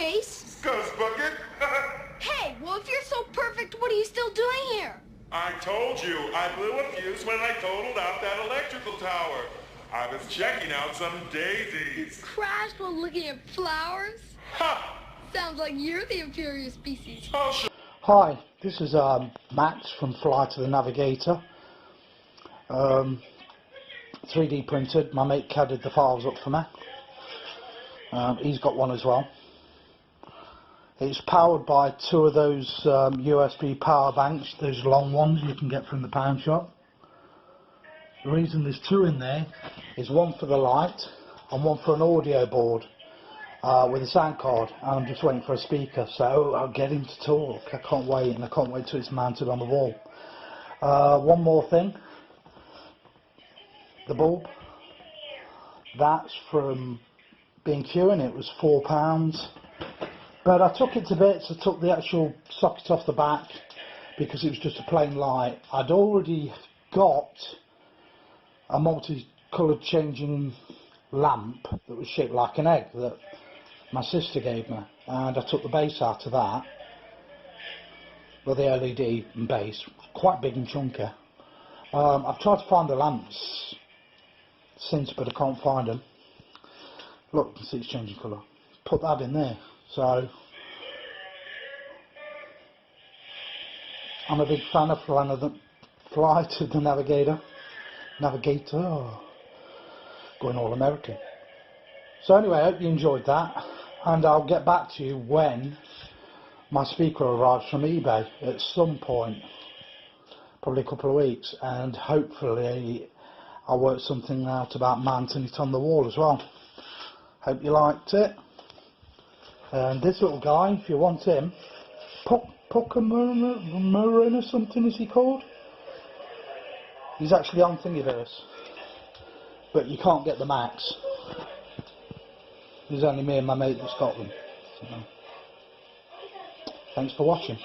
space? Ghost bucket? Hey, well, if you're so perfect, what are you still doing here? I told you, I blew a fuse when I totaled out that electrical tower. I was checking out some daisies. Crashed while looking at flowers? Ha! Sounds like you're the inferior species. Oh, sure. Hi, this is Max from Fly to the Navigator. 3D printed. My mate CAD'd the files up for me. He's got one as well. It's powered by two of those USB power banks, those long ones you can get from the pound shop. The reason there's two in there is one for the light and one for an audio board with a sound card, and I'm just waiting for a speaker, so I'll get him to talk. I can't wait, and I can't wait till it's mounted on the wall. One more thing, the bulb, that's from B&Q and it was £4, but I took it to bits. I took the actual socket off the back because it was just a plain light. I'd already got a multicoloured changing lamp that was shaped like an egg that my sister gave me, and I took the base out of that, well, the LED and base, quite big and chunky. I've tried to find the lamps since, but I can't find them. Look, you can see it's changing colour. Put that in there. So I'm a big fan of Fly to the Navigator. Going all American. So anyway, I hope you enjoyed that, and I'll get back to you when my speaker arrives from eBay at some point, probably a couple of weeks, and hopefully I'll work something out about mounting it on the wall as well. Hope you liked it. And this little guy, if you want him, Puckamurin or something is he called? He's actually on Thingiverse, but you can't get the Max. There's only me and my mate that's got them. So, thanks for watching.